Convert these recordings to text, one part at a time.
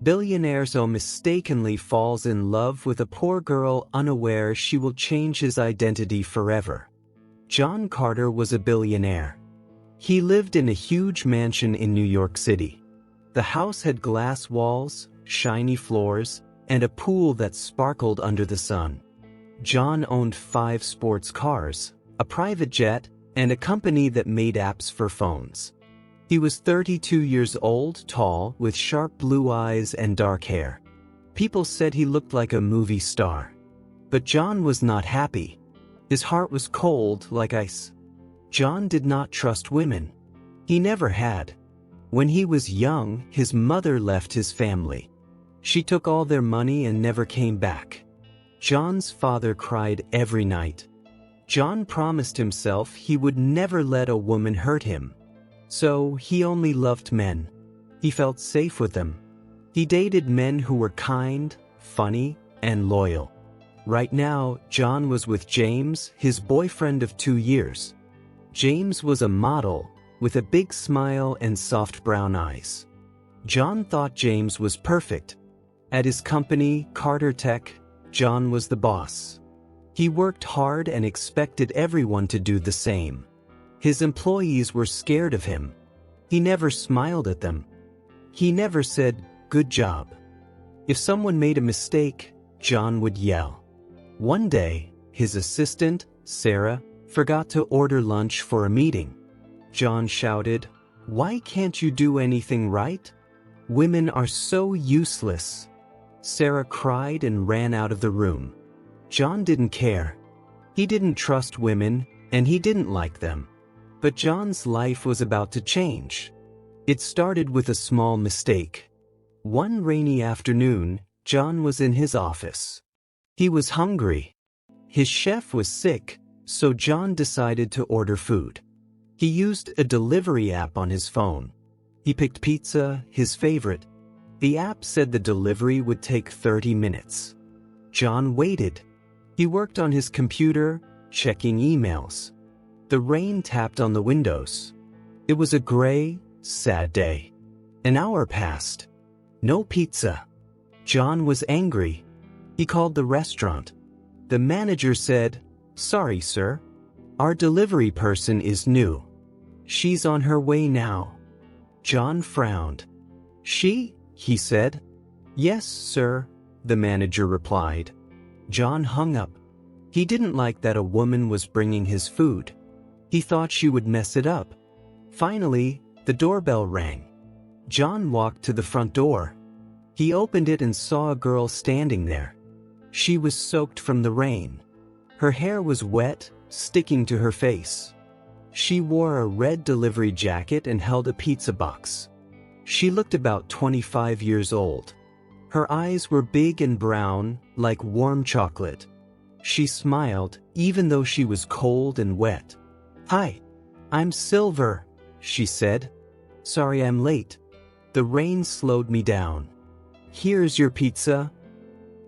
Billionaire CEO mistakenly falls in love with a poor girl unaware she will change his identity forever. John Carter was a billionaire. He lived in a huge mansion in New York City. The house had glass walls, shiny floors, and a pool that sparkled under the sun. John owned 5 sports cars, a private jet, and a company that made apps for phones. He was 32 years old, tall, with sharp blue eyes and dark hair. People said he looked like a movie star. But John was not happy. His heart was cold like ice. John did not trust women. He never had. When he was young, his mother left his family. She took all their money and never came back. John's father cried every night. John promised himself he would never let a woman hurt him. So he only loved men. He felt safe with them. He dated men who were kind, funny, and loyal. Right now, John was with James, his boyfriend of 2 years. James was a model, with a big smile and soft brown eyes. John thought James was perfect. At his company, Carter Tech, John was the boss. He worked hard and expected everyone to do the same. His employees were scared of him. He never smiled at them. He never said, "Good job." If someone made a mistake, John would yell. One day, his assistant, Sarah, forgot to order lunch for a meeting. John shouted, "Why can't you do anything right? Women are so useless." Sarah cried and ran out of the room. John didn't care. He didn't trust women, and he didn't like them. But John's life was about to change. It started with a small mistake. One rainy afternoon, John was in his office. He was hungry. His chef was sick, so John decided to order food. He used a delivery app on his phone. He picked pizza, his favorite. The app said the delivery would take 30 minutes. John waited. He worked on his computer, checking emails. The rain tapped on the windows. It was a gray, sad day. An hour passed. No pizza. John was angry. He called the restaurant. The manager said, "Sorry, sir. Our delivery person is new. She's on her way now." John frowned. "She?" he said. "Yes, sir," the manager replied. John hung up. He didn't like that a woman was bringing his food. He thought she would mess it up. Finally, the doorbell rang. John walked to the front door. He opened it and saw a girl standing there. She was soaked from the rain. Her hair was wet, sticking to her face. She wore a red delivery jacket and held a pizza box. She looked about 25 years old. Her eyes were big and brown, like warm chocolate. She smiled, even though she was cold and wet. "Hi, I'm Silver," she said. "Sorry I'm late. The rain slowed me down. Here's your pizza."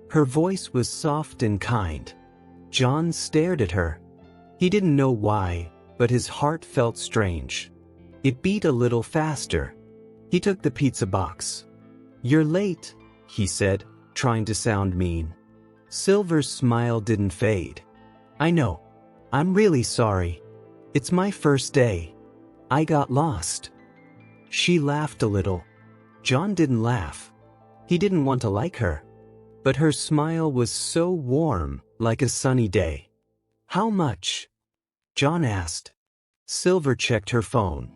Her voice was soft and kind. John stared at her. He didn't know why, but his heart felt strange. It beat a little faster. He took the pizza box. "You're late," he said, trying to sound mean. Silver's smile didn't fade. "I know. I'm really sorry. It's my first day. I got lost." She laughed a little. John didn't laugh. He didn't want to like her. But her smile was so warm, like a sunny day. "How much?" John asked. Silver checked her phone.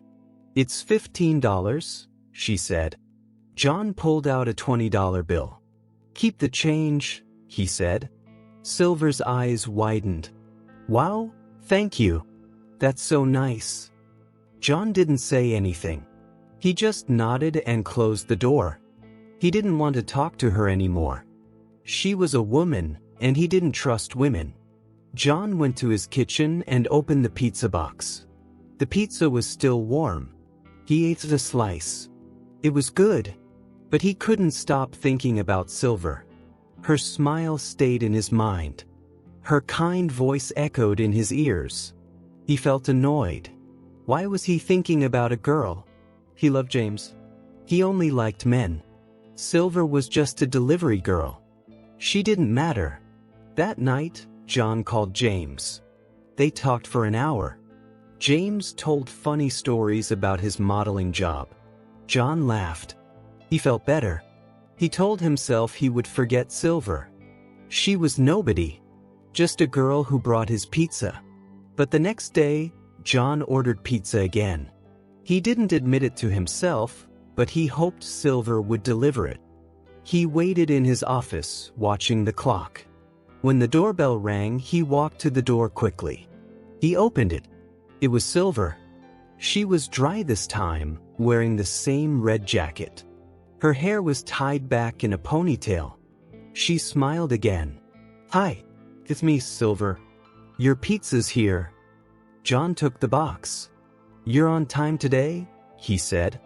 "It's $15, she said. John pulled out a $20 bill. "Keep the change," he said. Silver's eyes widened. "Wow, thank you. That's so nice." John didn't say anything. He just nodded and closed the door. He didn't want to talk to her anymore. She was a woman, and he didn't trust women. John went to his kitchen and opened the pizza box. The pizza was still warm. He ate a slice. It was good, but he couldn't stop thinking about Silver. Her smile stayed in his mind. Her kind voice echoed in his ears. He felt annoyed. Why was he thinking about a girl? He loved James. He only liked men. Silver was just a delivery girl. She didn't matter. That night, John called James. They talked for an hour. James told funny stories about his modeling job. John laughed. He felt better. He told himself he would forget Silver. She was nobody, just a girl who brought his pizza. But the next day, John ordered pizza again. He didn't admit it to himself, but he hoped Silver would deliver it. He waited in his office, watching the clock. When the doorbell rang, he walked to the door quickly. He opened it. It was Silver. She was dry this time, wearing the same red jacket. Her hair was tied back in a ponytail. She smiled again. "Hi, it's me, Silver. Your pizza's here." John took the box. "You're on time today?" he said.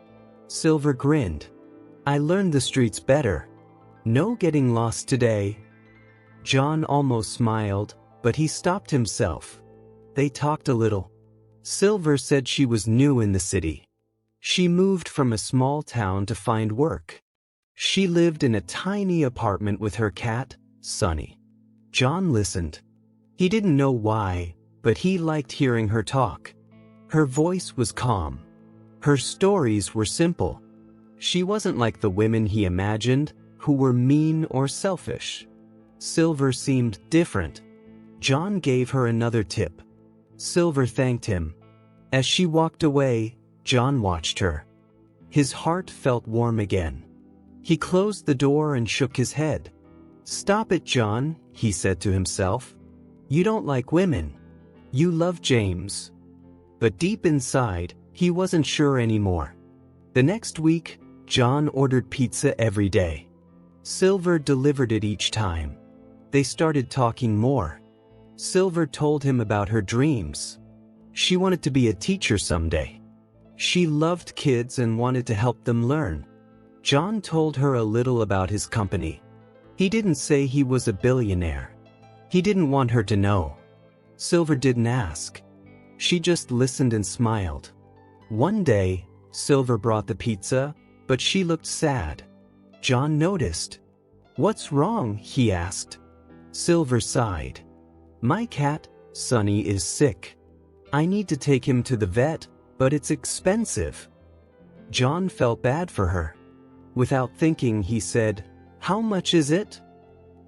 Silver grinned. "I learned the streets better. No getting lost today." John almost smiled, but he stopped himself. They talked a little. Silver said she was new in the city. She moved from a small town to find work. She lived in a tiny apartment with her cat, Sunny. John listened. He didn't know why, but he liked hearing her talk. Her voice was calm. Her stories were simple. She wasn't like the women he imagined, who were mean or selfish. Silver seemed different. John gave her another tip. Silver thanked him. As she walked away, John watched her. His heart felt warm again. He closed the door and shook his head. "Stop it, John," he said to himself. "You don't like women. You love James." But deep inside, he wasn't sure anymore. The next week, John ordered pizza every day. Silver delivered it each time. They started talking more. Silver told him about her dreams. She wanted to be a teacher someday. She loved kids and wanted to help them learn. John told her a little about his company. He didn't say he was a billionaire. He didn't want her to know. Silver didn't ask. She just listened and smiled. One day, Silver brought the pizza, but she looked sad. John noticed. "What's wrong?" he asked. Silver sighed. "My cat, Sunny, is sick. I need to take him to the vet, but it's expensive." John felt bad for her. Without thinking, he said, "How much is it?"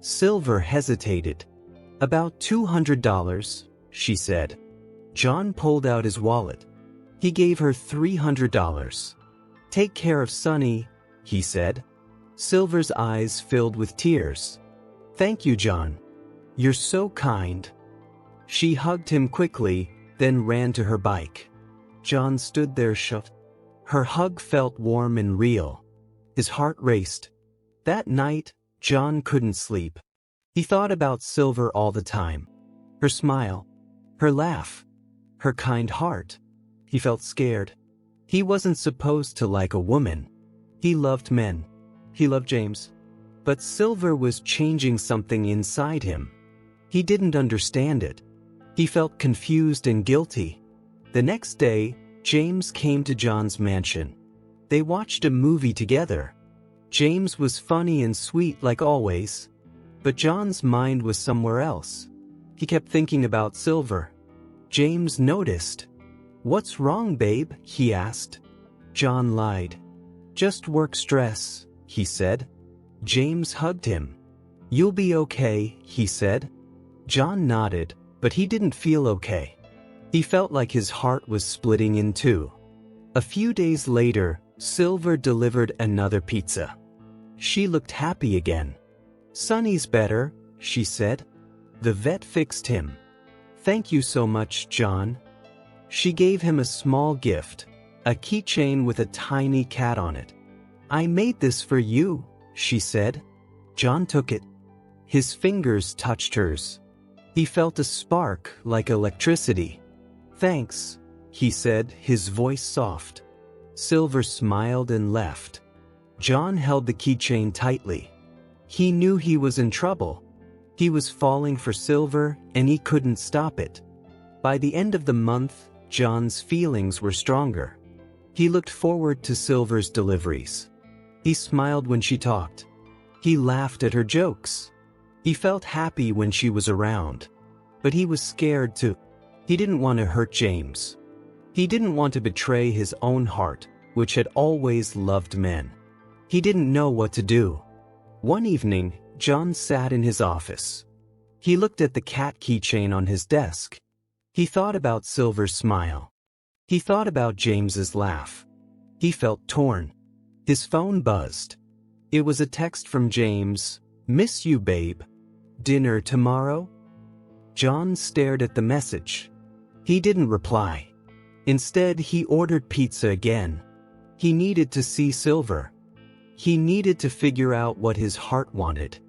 Silver hesitated. "About $200, she said. John pulled out his wallet. He gave her $300. "Take care of Sunny," he said. Silver's eyes filled with tears. "Thank you, John. You're so kind." She hugged him quickly, then ran to her bike. John stood there shocked. Her hug felt warm and real. His heart raced. That night, John couldn't sleep. He thought about Silver all the time. Her smile, her laugh, her kind heart. He felt scared. He wasn't supposed to like a woman. He loved men. He loved James. But Silver was changing something inside him. He didn't understand it. He felt confused and guilty. The next day, James came to John's mansion. They watched a movie together. James was funny and sweet like always. But John's mind was somewhere else. He kept thinking about Silver. James noticed. "What's wrong, babe?" he asked. John lied. "Just work stress," he said. James hugged him. "You'll be okay," he said. John nodded, but he didn't feel okay. He felt like his heart was splitting in two. A few days later, Silver delivered another pizza. She looked happy again. "Sunny's better," she said. "The vet fixed him." "Thank you so much, John." She gave him a small gift, a keychain with a tiny cat on it. "I made this for you," she said. John took it. His fingers touched hers. He felt a spark like electricity. "Thanks," he said, his voice soft. Silver smiled and left. John held the keychain tightly. He knew he was in trouble. He was falling for Silver, and he couldn't stop it. By the end of the month, John's feelings were stronger. He looked forward to Silver's deliveries. He smiled when she talked. He laughed at her jokes. He felt happy when she was around. But he was scared too. He didn't want to hurt James. He didn't want to betray his own heart, which had always loved men. He didn't know what to do. One evening, John sat in his office. He looked at the cat keychain on his desk. He thought about Silver's smile. He thought about James's laugh. He felt torn. His phone buzzed. It was a text from James. "Miss you, babe. Dinner tomorrow?" John stared at the message. He didn't reply. Instead, he ordered pizza again. He needed to see Silver. He needed to figure out what his heart wanted.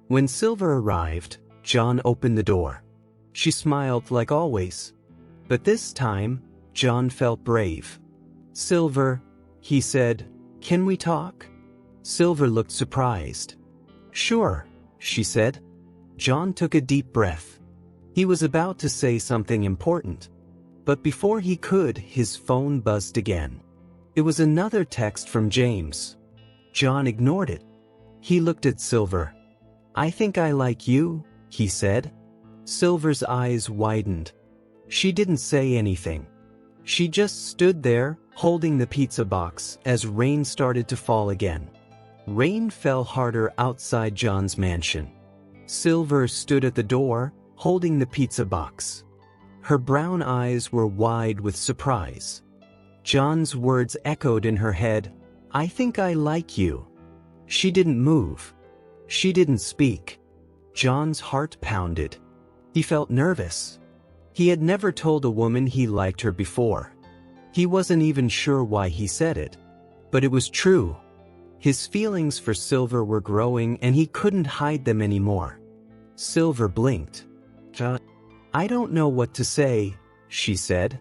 When Silver arrived, John opened the door. She smiled like always. But this time, John felt brave. "Silver," he said, "can we talk?" Silver looked surprised. "Sure," she said. John took a deep breath. He was about to say something important. But before he could, his phone buzzed again. It was another text from James. John ignored it. He looked at Silver. "I think I like you," he said. Silver's eyes widened. She didn't say anything. She just stood there, holding the pizza box, as rain started to fall again. Rain fell harder outside John's mansion. Silver stood at the door, holding the pizza box. Her brown eyes were wide with surprise. John's words echoed in her head, "I think I like you." She didn't move. She didn't speak. John's heart pounded. He felt nervous. He had never told a woman he liked her before. He wasn't even sure why he said it. But it was true. His feelings for Silver were growing and he couldn't hide them anymore. Silver blinked. "I don't know what to say," she said.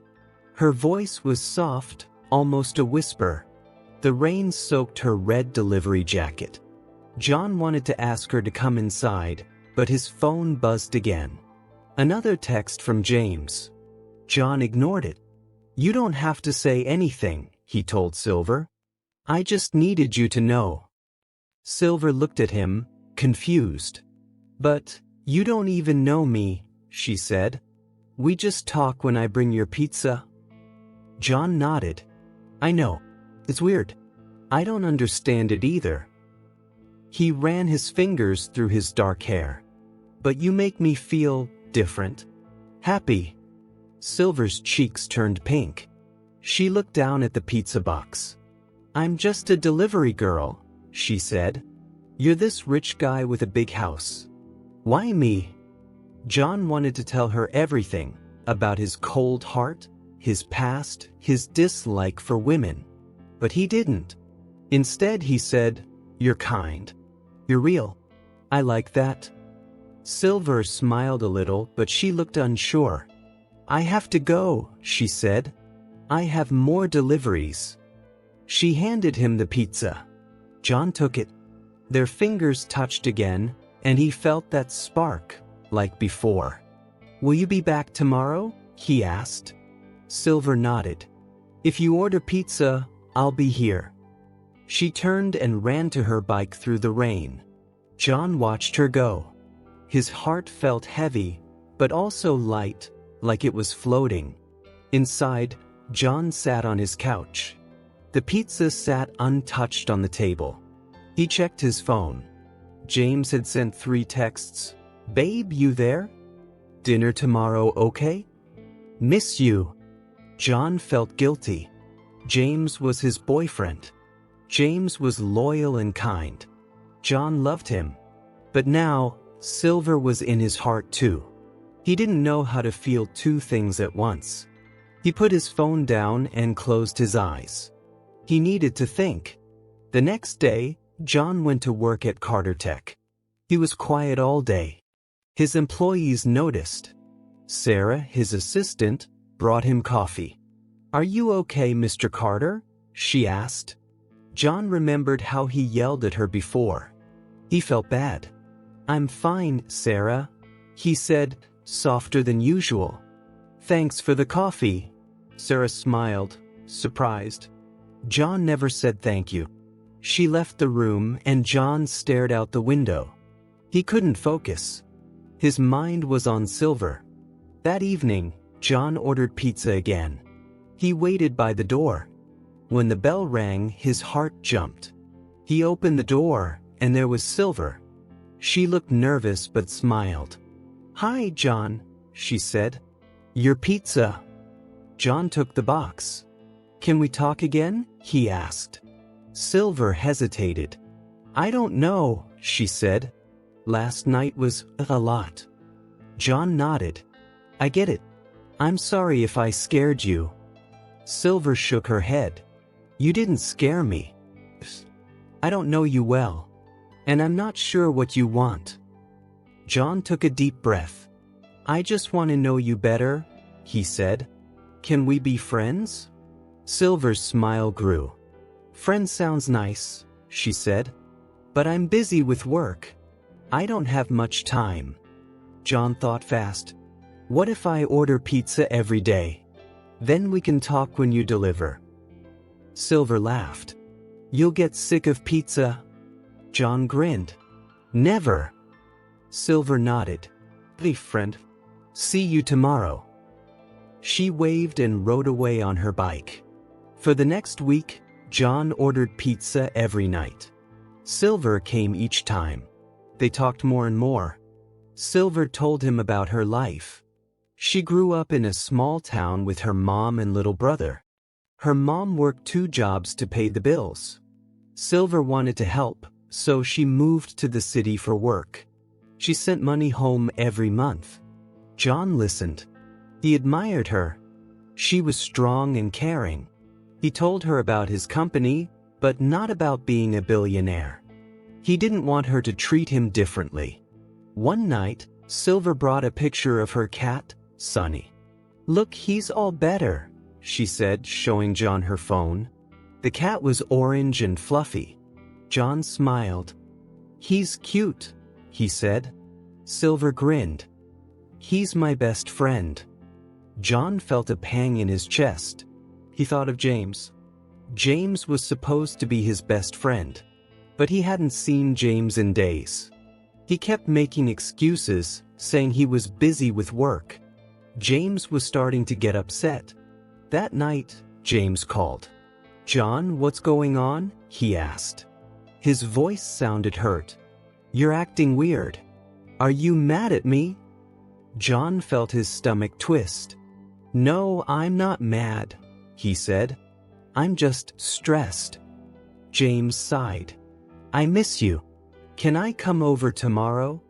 Her voice was soft, almost a whisper. The rain soaked her red delivery jacket. John wanted to ask her to come inside, but his phone buzzed again. Another text from James. John ignored it. "You don't have to say anything," he told Silver. "I just needed you to know." Silver looked at him, confused. "But you don't even know me," she said. "We just talk when I bring your pizza." John nodded. "I know. It's weird. I don't understand it either." He ran his fingers through his dark hair. "But you make me feel different. Happy." Silver's cheeks turned pink. She looked down at the pizza box. "I'm just a delivery girl," she said. "You're this rich guy with a big house. Why me?" John wanted to tell her everything about his cold heart, his past, his dislike for women. But he didn't. Instead, he said, "You're kind. You're real. I like that." Silver smiled a little, but she looked unsure. "I have to go," she said. "I have more deliveries." She handed him the pizza. John took it. Their fingers touched again, and he felt that spark, like before. "Will you be back tomorrow?" he asked. Silver nodded. "If you order pizza, I'll be here." She turned and ran to her bike through the rain. John watched her go. His heart felt heavy, but also light, like it was floating. Inside, John sat on his couch. The pizza sat untouched on the table. He checked his phone. James had sent 3 texts. "Babe, you there? Dinner tomorrow, okay? Miss you." John felt guilty. James was his boyfriend. James was loyal and kind. John loved him. But now, Silver was in his heart too. He didn't know how to feel 2 things at once. He put his phone down and closed his eyes. He needed to think. The next day, John went to work at Carter Tech. He was quiet all day. His employees noticed. Sarah, his assistant, brought him coffee. "Are you okay, Mr. Carter?" she asked. John remembered how he yelled at her before. He felt bad. "I'm fine, Sarah," he said, softer than usual. "Thanks for the coffee." Sarah smiled, surprised. John never said thank you. She left the room and John stared out the window. He couldn't focus. His mind was on Silver. That evening, John ordered pizza again. He waited by the door. When the bell rang, his heart jumped. He opened the door, and there was Silver. She looked nervous but smiled. "Hi, John," she said. "Your pizza." John took the box. "Can we talk again?" he asked. Silver hesitated. "I don't know," she said. "Last night was a lot." John nodded. "I get it. I'm sorry if I scared you." Silver shook her head. "You didn't scare me. I don't know you well, and I'm not sure what you want." John took a deep breath. "I just want to know you better," he said. "Can we be friends?" Silver's smile grew. "Friend sounds nice," she said. "But I'm busy with work. I don't have much time." John thought fast. "What if I order pizza every day? Then we can talk when you deliver." Silver laughed. "You'll get sick of pizza?" John grinned. "Never." Silver nodded. "Hey, friend. See you tomorrow." She waved and rode away on her bike. For the next week, John ordered pizza every night. Silver came each time. They talked more and more. Silver told him about her life. She grew up in a small town with her mom and little brother. Her mom worked 2 jobs to pay the bills. Silver wanted to help, so she moved to the city for work. She sent money home every month. John listened. He admired her. She was strong and caring. He told her about his company, but not about being a billionaire. He didn't want her to treat him differently. One night, Silver brought a picture of her cat, Sunny. "Look, he's all better," she said, showing John her phone. The cat was orange and fluffy. John smiled. "He's cute," he said. Silver grinned. "He's my best friend." John felt a pang in his chest. He thought of James. James was supposed to be his best friend, but he hadn't seen James in days. He kept making excuses, saying he was busy with work. James was starting to get upset. That night, James called. "John, what's going on?" he asked. His voice sounded hurt. "You're acting weird. Are you mad at me?" John felt his stomach twist. "No, I'm not mad," he said. "I'm just stressed." James sighed. "I miss you. Can I come over tomorrow?"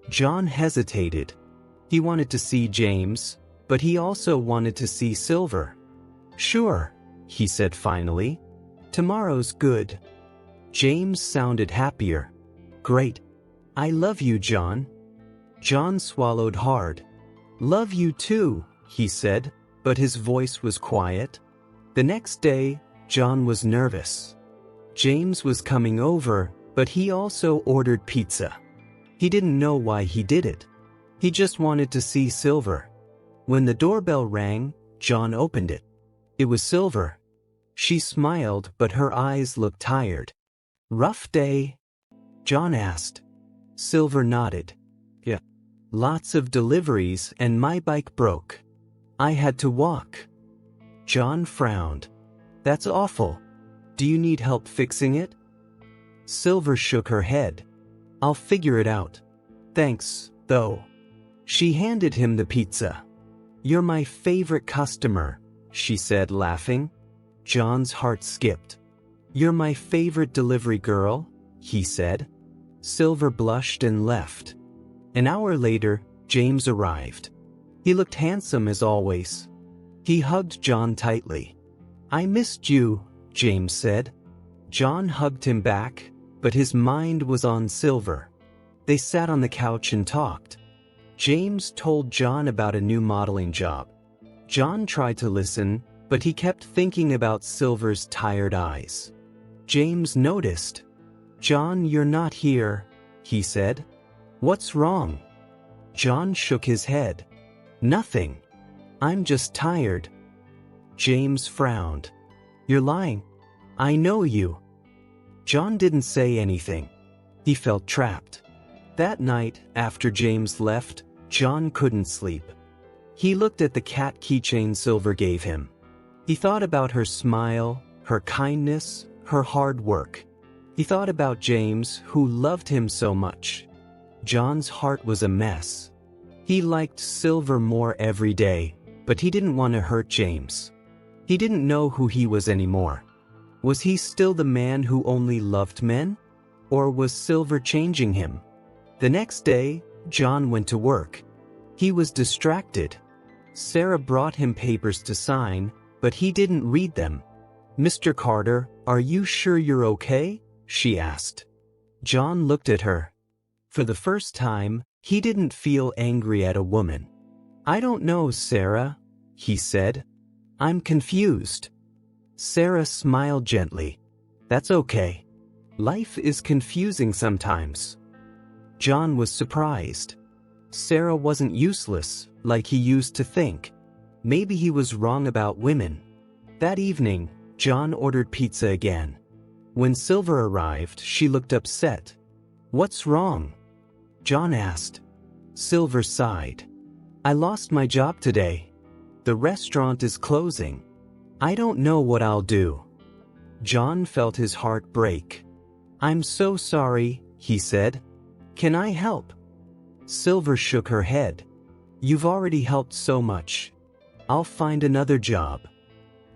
John hesitated. He wanted to see James, but he also wanted to see Silver. "Sure," he said finally. "Tomorrow's good." James sounded happier. "Great. I love you, John." John swallowed hard. "Love you too," he said, but his voice was quiet. The next day, John was nervous. James was coming over, but he also ordered pizza. He didn't know why he did it. He just wanted to see Silver. When the doorbell rang, John opened it. It was Silver. She smiled, but her eyes looked tired. "Rough day?" John asked. Silver nodded. "Yeah. Lots of deliveries and my bike broke. I had to walk." John frowned. "That's awful. Do you need help fixing it?" Silver shook her head. "I'll figure it out. Thanks, though." She handed him the pizza. "You're my favorite customer," she said, laughing. John's heart skipped. "You're my favorite delivery girl," he said. Silver blushed and left. An hour later, James arrived. He looked handsome as always. He hugged John tightly. "I missed you," James said. John hugged him back, but his mind was on Silver. They sat on the couch and talked. James told John about a new modeling job. John tried to listen, but he kept thinking about Silver's tired eyes. James noticed. "John, you're not here," he said. "What's wrong?" John shook his head. "Nothing. I'm just tired." James frowned. "You're lying. I know you." John didn't say anything. He felt trapped. That night, after James left, John couldn't sleep. He looked at the cat keychain Silver gave him. He thought about her smile, her kindness, her hard work. He thought about James, who loved him so much. John's heart was a mess. He liked Silver more every day, but he didn't want to hurt James. He didn't know who he was anymore. Was he still the man who only loved men? Or was Silver changing him? The next day, John went to work. He was distracted. Sarah brought him papers to sign, but he didn't read them. "Mr. Carter, are you sure you're okay?" she asked. John looked at her. For the first time, he didn't feel angry at a woman. "I don't know, Sarah," he said. "I'm confused." Sarah smiled gently. "That's okay. Life is confusing sometimes." John was surprised. Sarah wasn't useless, like he used to think. Maybe he was wrong about women. That evening, John ordered pizza again. When Silver arrived, she looked upset. "What's wrong?" John asked. Silver sighed. "I lost my job today. The restaurant is closing. I don't know what I'll do." John felt his heart break. "I'm so sorry," he said. "Can I help?" Silver shook her head. "You've already helped so much. I'll find another job."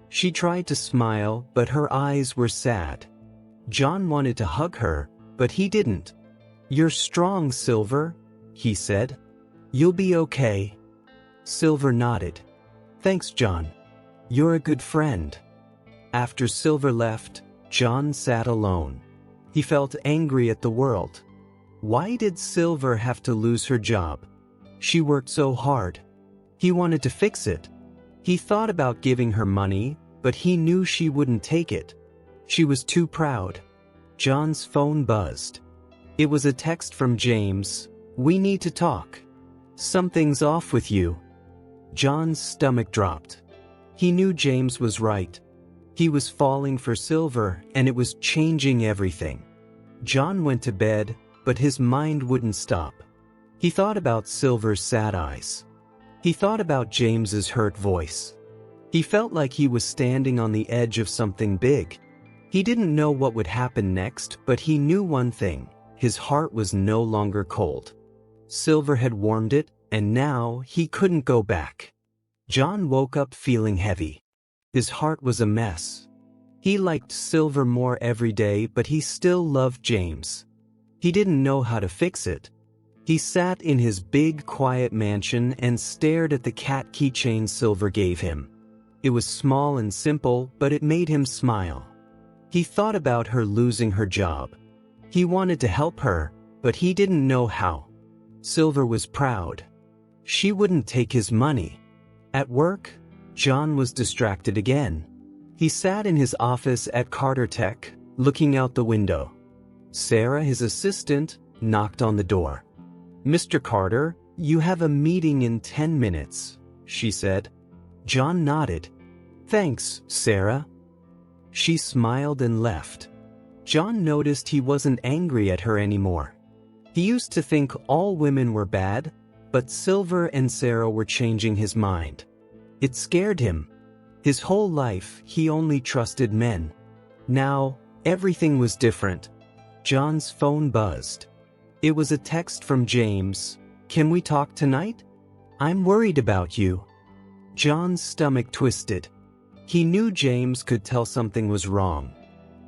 She tried to smile, but her eyes were sad. John wanted to hug her, but he didn't. "You're strong, Silver," he said. "You'll be okay." Silver nodded. "Thanks, John. You're a good friend." After Silver left, John sat alone. He felt angry at the world. Why did Silver have to lose her job? She worked so hard. He wanted to fix it. He thought about giving her money, but he knew she wouldn't take it. She was too proud. John's phone buzzed. It was a text from James. "We need to talk. Something's off with you." John's stomach dropped. He knew James was right. He was falling for Silver, and it was changing everything. John went to bed, but his mind wouldn't stop. He thought about Silver's sad eyes. He thought about James's hurt voice. He felt like he was standing on the edge of something big. He didn't know what would happen next, but he knew one thing: his heart was no longer cold. Silver had warmed it, and now he couldn't go back. John woke up feeling heavy. His heart was a mess. He liked Silver more every day, but he still loved James. He didn't know how to fix it. He sat in his big, quiet mansion and stared at the cat keychain Silver gave him. It was small and simple, but it made him smile. He thought about her losing her job. He wanted to help her, but he didn't know how. Silver was proud. She wouldn't take his money. At work, John was distracted again. He sat in his office at Carter Tech, looking out the window. Sarah, his assistant, knocked on the door. "Mr. Carter, you have a meeting in 10 minutes, she said. John nodded. "Thanks, Sarah." She smiled and left. John noticed he wasn't angry at her anymore. He used to think all women were bad, but Silver and Sarah were changing his mind. It scared him. His whole life, he only trusted men. Now, everything was different. John's phone buzzed. It was a text from James. "Can we talk tonight? I'm worried about you." John's stomach twisted. He knew James could tell something was wrong.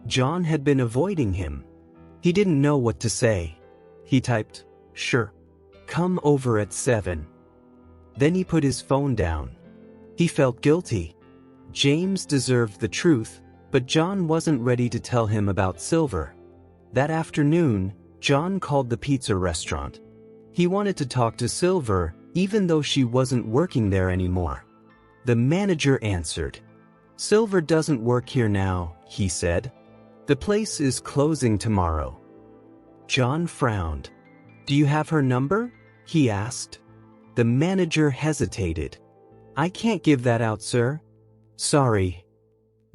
John had been avoiding him. He didn't know what to say. He typed, "Sure. Come over at 7. Then he put his phone down. He felt guilty. James deserved the truth, but John wasn't ready to tell him about Silver. That afternoon, John called the pizza restaurant. He wanted to talk to Silver, even though she wasn't working there anymore. The manager answered. "Silver doesn't work here now," he said. "The place is closing tomorrow." John frowned. "Do you have her number?" he asked. The manager hesitated. "I can't give that out, sir." "Sorry."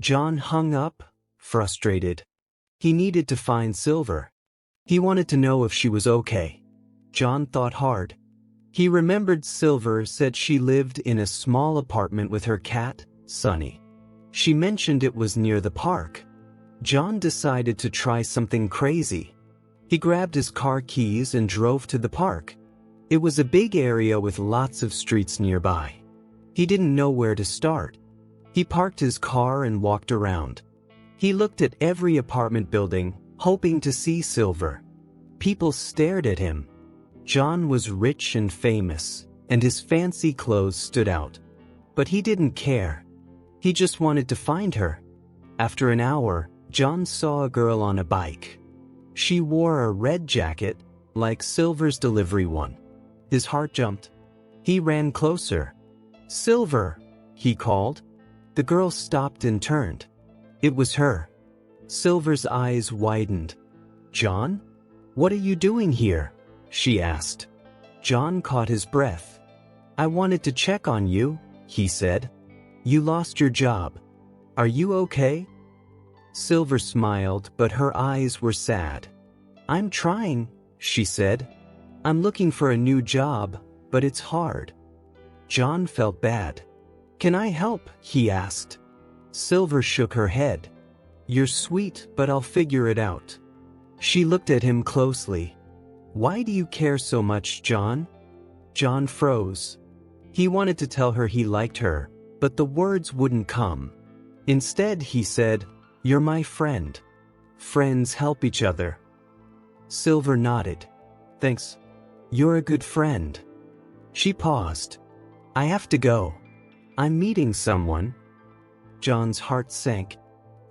John hung up, frustrated. He needed to find Silver. He wanted to know if she was okay. John thought hard. He remembered Silver said she lived in a small apartment with her cat, Sunny. She mentioned it was near the park. John decided to try something crazy. He grabbed his car keys and drove to the park. It was a big area with lots of streets nearby. He didn't know where to start. He parked his car and walked around. He looked at every apartment building, hoping to see Silver. People stared at him. John was rich and famous, and his fancy clothes stood out. But he didn't care. He just wanted to find her. After an hour, John saw a girl on a bike. She wore a red jacket, like Silver's delivery one. His heart jumped. He ran closer. "Silver," he called. The girl stopped and turned. It was her. Silver's eyes widened. "John? What are you doing here?" she asked. John caught his breath. "I wanted to check on you," he said. "You lost your job. Are you okay?" Silver smiled, but her eyes were sad. "I'm trying," she said. "I'm looking for a new job, but it's hard." John felt bad. "Can I help?" he asked. Silver shook her head. "You're sweet, but I'll figure it out." She looked at him closely. "Why do you care so much, John?" John froze. He wanted to tell her he liked her, but the words wouldn't come. Instead, he said, "You're my friend. Friends help each other." Silver nodded. "Thanks. You're a good friend." She paused. "I have to go. I'm meeting someone." John's heart sank.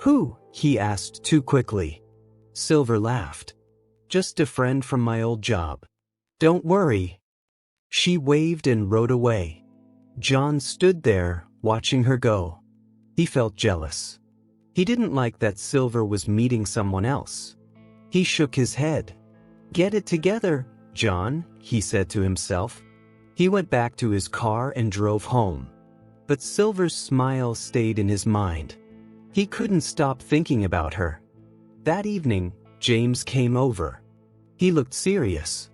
"Who?" he asked too quickly. Silver laughed. "Just a friend from my old job. Don't worry." She waved and rode away. John stood there, watching her go. He felt jealous. He didn't like that Silver was meeting someone else. He shook his head. "Get it together, John," he said to himself. He went back to his car and drove home. But Silver's smile stayed in his mind. He couldn't stop thinking about her. That evening, James came over. He looked serious.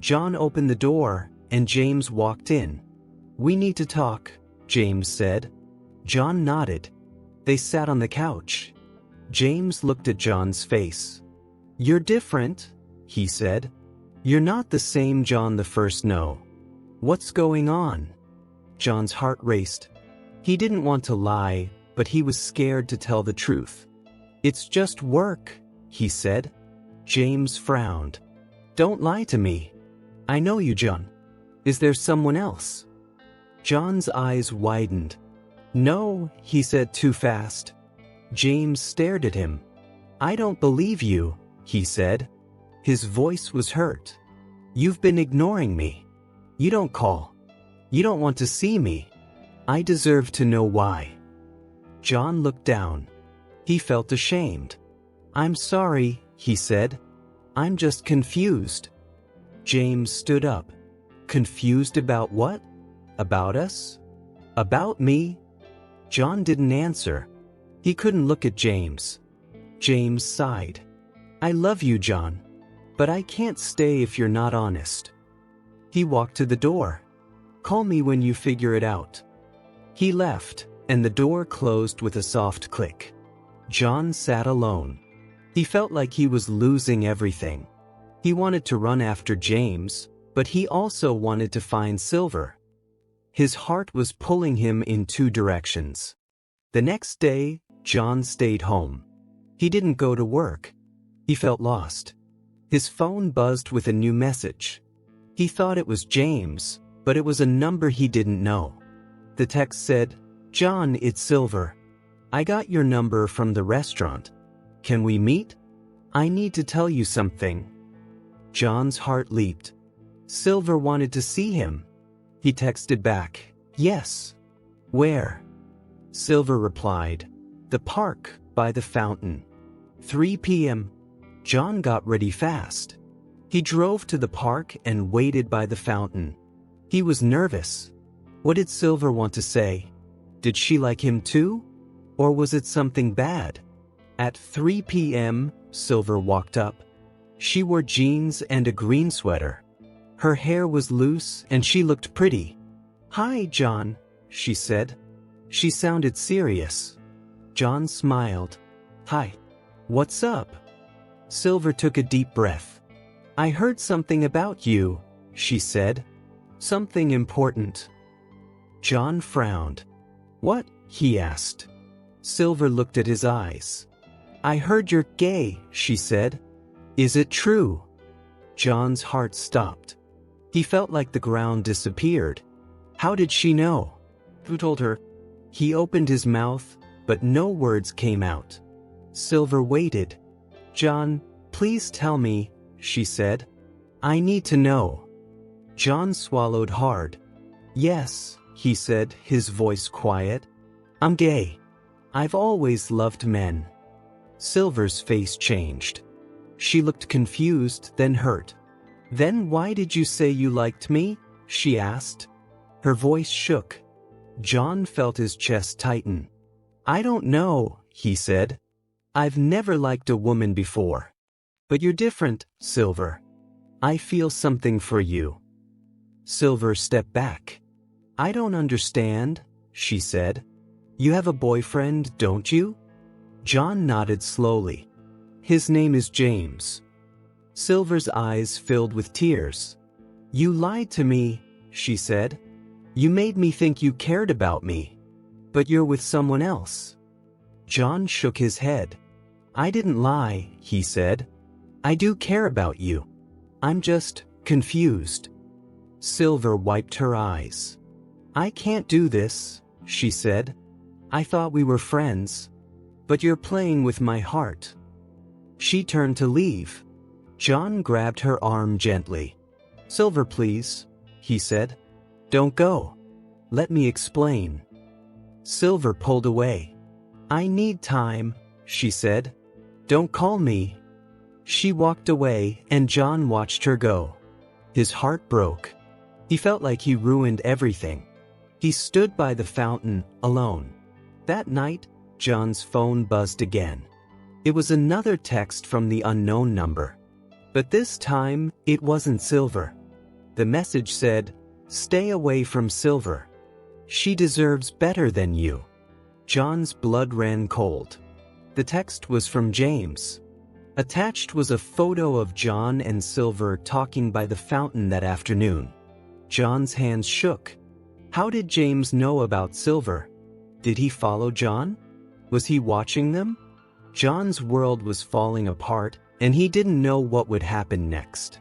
John opened the door, and James walked in. "We need to talk," James said. John nodded. They sat on the couch. James looked at John's face. "You're different," he said. "You're not the same John the first know. What's going on?" John's heart raced. He didn't want to lie, but he was scared to tell the truth. "It's just work," he said. James frowned. "Don't lie to me. I know you, John. Is there someone else?" John's eyes widened. "No," he said too fast. James stared at him. "I don't believe you," he said. His voice was hurt. "You've been ignoring me. You don't call. You don't want to see me. I deserve to know why." John looked down. He felt ashamed. "I'm sorry," he said. "I'm just confused." James stood up. "Confused about what? About us? About me?" John didn't answer. He couldn't look at James. James sighed. "I love you, John. But I can't stay if you're not honest." He walked to the door. "Call me when you figure it out." He left, and the door closed with a soft click. John sat alone. He felt like he was losing everything. He wanted to run after James, but he also wanted to find Silver. His heart was pulling him in two directions. The next day, John stayed home. He didn't go to work. He felt lost. His phone buzzed with a new message. He thought it was James, but it was a number he didn't know. The text said, "John, it's Silver. I got your number from the restaurant. Can we meet? I need to tell you something." John's heart leaped. Silver wanted to see him. He texted back, "Yes." "Where?" Silver replied, "The park, by the fountain. 3 p.m. John got ready fast. He drove to the park and waited by the fountain. He was nervous. What did Silver want to say? Did she like him too? Or was it something bad? At 3 p.m., Silver walked up. She wore jeans and a green sweater. Her hair was loose and she looked pretty. "Hi, John," she said. She sounded serious. John smiled. "Hi. What's up?" Silver took a deep breath. "I heard something about you," she said. "Something important." John frowned. "What?" he asked. Silver looked at his eyes. "I heard you're gay," she said. "Is it true?" John's heart stopped. He felt like the ground disappeared. How did she know? Who told her? He opened his mouth, but no words came out. Silver waited. "John, please tell me," she said. "I need to know." John swallowed hard. "Yes," he said, his voice quiet. "I'm gay. I've always loved men." Silver's face changed. She looked confused, then hurt. "Then why did you say you liked me?" she asked. Her voice shook. John felt his chest tighten. "I don't know," he said. "I've never liked a woman before. But you're different, Silver. I feel something for you." Silver stepped back. "I don't understand," she said. "You have a boyfriend, don't you?" John nodded slowly. "His name is James." Silver's eyes filled with tears. "You lied to me," she said. "You made me think you cared about me. But you're with someone else." John shook his head. "I didn't lie," he said. "I do care about you. I'm just confused." Silver wiped her eyes. "I can't do this," she said. "I thought we were friends. But you're playing with my heart." She turned to leave. John grabbed her arm gently. "Silver, please," he said. "Don't go. Let me explain." Silver pulled away. "I need time," she said. "Don't call me." She walked away and John watched her go. His heart broke. He felt like he ruined everything. He stood by the fountain, alone. That night, John's phone buzzed again. It was another text from the unknown number. But this time, it wasn't Silver. The message said, "Stay away from Silver. She deserves better than you." John's blood ran cold. The text was from James. Attached was a photo of John and Silver talking by the fountain that afternoon. John's hands shook. How did James know about Silver? Did he follow John? Was he watching them? John's world was falling apart, and he didn't know what would happen next.